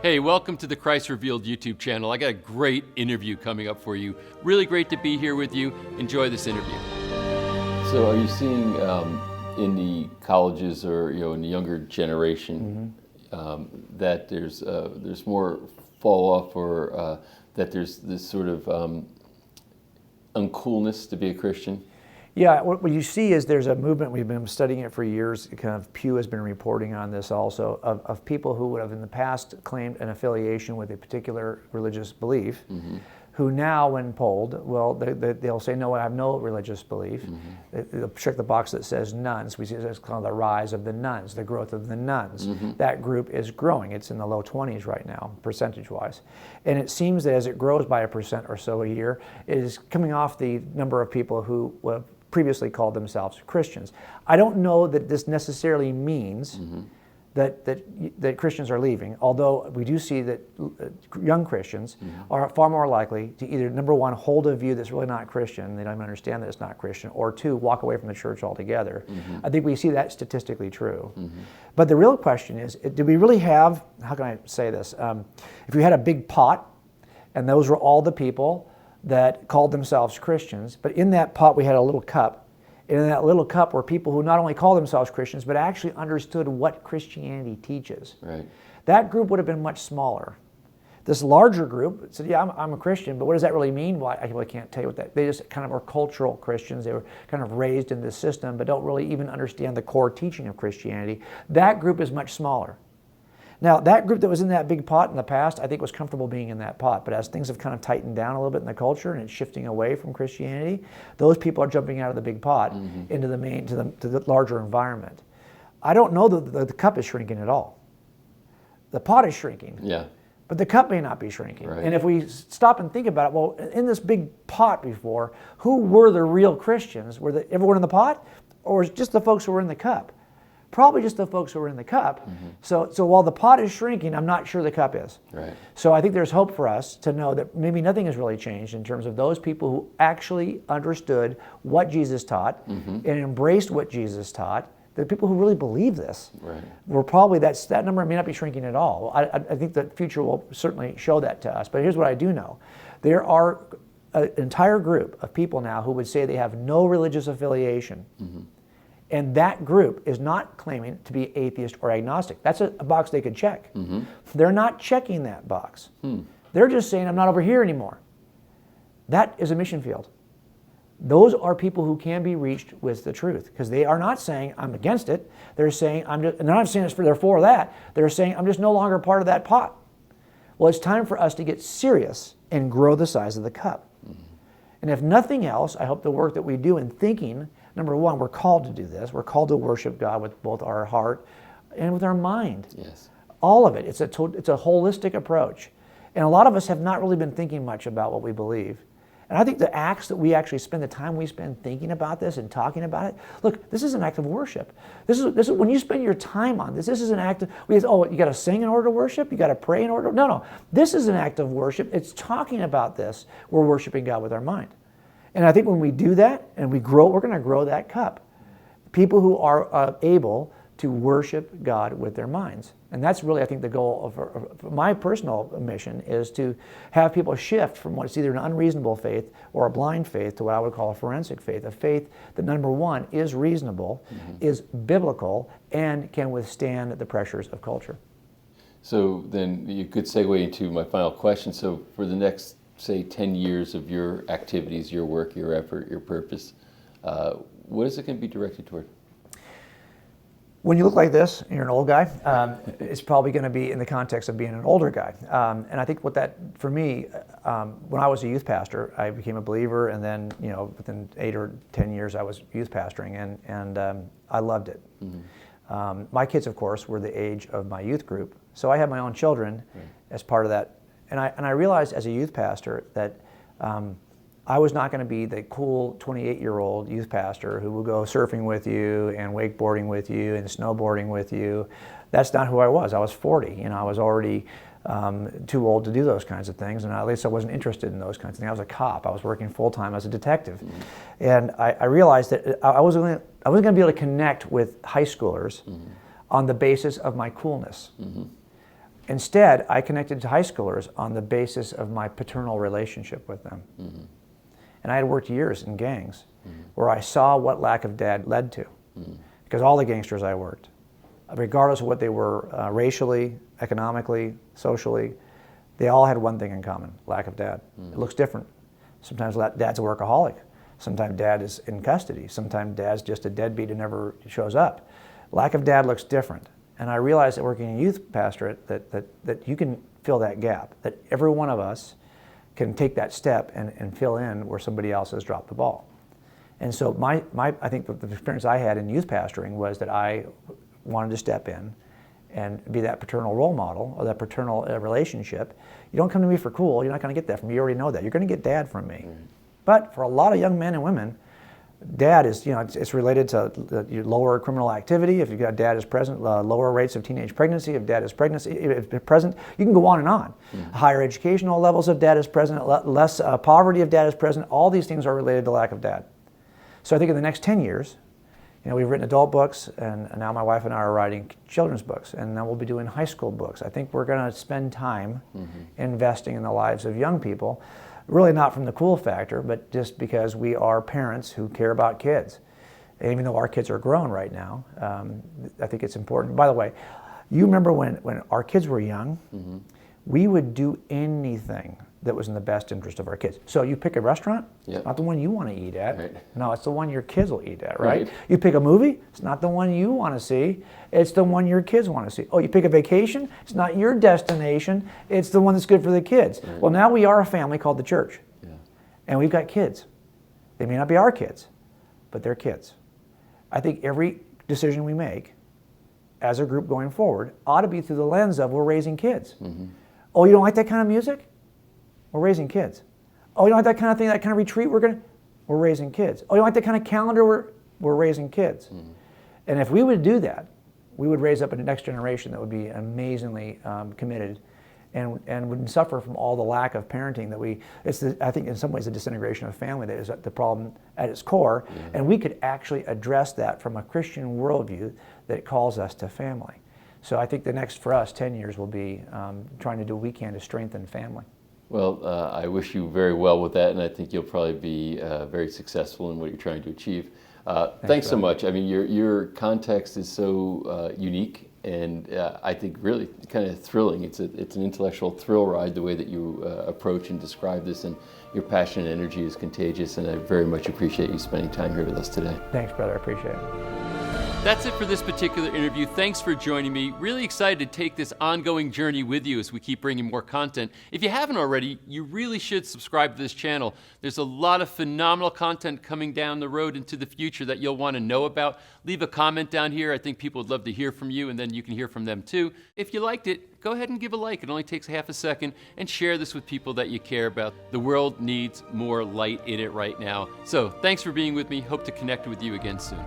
Hey, welcome to the Christ Revealed YouTube channel. I got a great interview coming up for you. Really great to be here with you. Enjoy this interview. So are you seeing in the colleges or in the younger generation that there's more fall off, or that there's this sort of uncoolness to be a Christian? Yeah, what you see is there's a movement, we've been studying it for years, kind of Pew has been reporting on this also, of people who would have in the past claimed an affiliation with a particular religious belief, who now when polled, well, they'll say, no, I have no religious belief. They'll check the box that says nuns. We see it's called the rise of the nuns, the growth of the nuns. That group is growing. It's in the low 20s right now, percentage-wise. And it seems that as it grows by 1% or so a year, it is coming off the number of people who previously called themselves Christians. I don't know that this necessarily means that Christians are leaving, although we do see that young Christians are far more likely to either, number one, hold a view that's really not Christian, they don't even understand that it's not Christian, or two, walk away from the church altogether. I think we see that statistically true. But the real question is, do we really have, how can I say this, if we had a big pot, and those were all the people that called themselves Christians, but in that pot we had a little cup, and in that little cup were people who not only called themselves Christians, but actually understood what Christianity teaches. Right. That group would have been much smaller. This larger group said, yeah, I'm a Christian, but what does that really mean? Well, I really can't tell you what that, they just kind of are cultural Christians. They were kind of raised in this system, but don't really even understand the core teaching of Christianity. That group is much smaller. Now, that group that was in that big pot in the past, I think was comfortable being in that pot. But as things have kind of tightened down a little bit in the culture and it's shifting away from Christianity, those people are jumping out of the big pot into the main, to the larger environment. I don't know that the cup is shrinking at all. The pot is shrinking. Yeah. But the cup may not be shrinking. Right. And if we stop and think about it, well, in this big pot before, who were the real Christians? Were everyone in the pot, or just the folks who were in the cup? Probably just the folks who are in the cup. So while the pot is shrinking, I'm not sure the cup is. Right. So I think there's hope for us to know that maybe nothing has really changed in terms of those people who actually understood what Jesus taught and embraced what Jesus taught. The people who really believe this, were probably, that number may not be shrinking at all. I think the future will certainly show that to us. But here's what I do know. There are an entire group of people now who would say they have no religious affiliation. And that group is not claiming to be atheist or agnostic. That's a box they could check. They're not checking that box. They're just saying, I'm not over here anymore. That is a mission field. Those are people who can be reached with the truth, because they are not saying, I'm against it. They're saying, and they're not saying they're for that. They're saying, I'm just no longer part of that pot. Well, it's time for us to get serious and grow the size of the cup. And if nothing else, I hope the work that we do in thinking, number one, we're called to do this. We're called to worship God with both our heart and with our mind. Yes. All of it. It's a holistic approach. And a lot of us have not really been thinking much about what we believe. And I think the acts that we actually spend, the time we spend thinking about this and talking about it, look, this is an act of worship. This is when you spend your time on this, this is an act of, you got to sing in order to worship? You got to pray in order? No. This is an act of worship. It's talking about this. We're worshiping God with our mind. And I think when we do that and we grow, we're going to grow that cup. People who are able to worship God with their minds. And that's really, I think, the goal of my personal mission, is to have people shift from what's either an unreasonable faith or a blind faith to what I would call a forensic faith, a faith that, number one, is reasonable, is biblical, and can withstand the pressures of culture. So then you could segue into my final question. So for the next, say, 10 years of your activities, your work, your effort, your purpose, what is it going to be directed toward? When you look like this, and you're an old guy, it's probably going to be in the context of being an older guy. And I think what that, for me, when I was a youth pastor, I became a believer, and then, within 8 or 10 years, I was youth pastoring, and I loved it. My kids, of course, were the age of my youth group, so I had my own children as part of that. And I realized as a youth pastor that I was not going to be the cool 28-year-old youth pastor who will go surfing with you and wakeboarding with you and snowboarding with you. That's not who I was. I was 40. I was already too old to do those kinds of things, and at least I wasn't interested in those kinds of things. I was a cop. I was working full-time as a detective. And I realized that I wasn't going to be able to connect with high schoolers on the basis of my coolness. Instead, I connected to high schoolers on the basis of my paternal relationship with them. Mm-hmm. And I had worked years in gangs where I saw what lack of dad led to. Because all the gangsters I worked, regardless of what they were racially, economically, socially, they all had one thing in common: lack of dad. It looks different. Sometimes dad's a workaholic. Sometimes dad is in custody. Sometimes dad's just a deadbeat who never shows up. Lack of dad looks different. And I realized that working in youth pastorate that you can fill that gap, that every one of us can take that step and fill in where somebody else has dropped the ball. And so I think the experience I had in youth pastoring was that I wanted to step in and be that paternal role model, or that paternal relationship. You don't come to me for cool, you're not going to get that from me. You already know that. You're going to get dad from me. But for a lot of young men and women, dad is, it's related to lower criminal activity. If you've got dad is present, lower rates of teenage pregnancy. If dad is present, you can go on and on. Higher educational levels of dad is present, less poverty if dad is present. All these things are related to lack of dad. So I think in the next 10 years, we've written adult books, and now my wife and I are writing children's books, and then we'll be doing high school books. I think we're going to spend time investing in the lives of young people, really not from the cool factor, but just because we are parents who care about kids. And even though our kids are grown right now, I think it's important. By the way, you remember when our kids were young, we would do anything that was in the best interest of our kids. So you pick a restaurant, it's not the one you want to eat at. Right. No, it's the one your kids will eat at, right? You pick a movie, it's not the one you want to see, it's the one your kids want to see. Oh, you pick a vacation, it's not your destination, it's the one that's good for the kids. Right. Well, now we are a family called the church. Yeah. And we've got kids. They may not be our kids, but they're kids. I think every decision we make as a group going forward ought to be through the lens of we're raising kids. Oh, you don't like that kind of music? We're raising kids. Oh, you don't like that kind of thing, that kind of retreat? We're raising kids. Oh, you don't like that kind of calendar? We're raising kids. And if we would do that, we would raise up a next generation that would be amazingly committed and wouldn't suffer from all the lack of parenting that I think in some ways the disintegration of family that is the problem at its core. And we could actually address that from a Christian worldview that calls us to family. So I think the next, for us, 10 years will be trying to do what we can to strengthen family. Well, I wish you very well with that, and I think you'll probably be very successful in what you're trying to achieve. Thanks so much. I mean, your context is so unique, and I think really kind of thrilling. It's an intellectual thrill ride, the way that you approach and describe this, and your passion and energy is contagious, and I very much appreciate you spending time here with us today. Thanks, brother. I appreciate it. That's it for this particular interview. Thanks for joining me. Really excited to take this ongoing journey with you as we keep bringing more content. If you haven't already, you really should subscribe to this channel. There's a lot of phenomenal content coming down the road into the future that you'll want to know about. Leave a comment down here. I think people would love to hear from you, and then you can hear from them too. If you liked it, go ahead and give a like. It only takes half a second, and share this with people that you care about. The world needs more light in it right now. So thanks for being with me. Hope to connect with you again soon.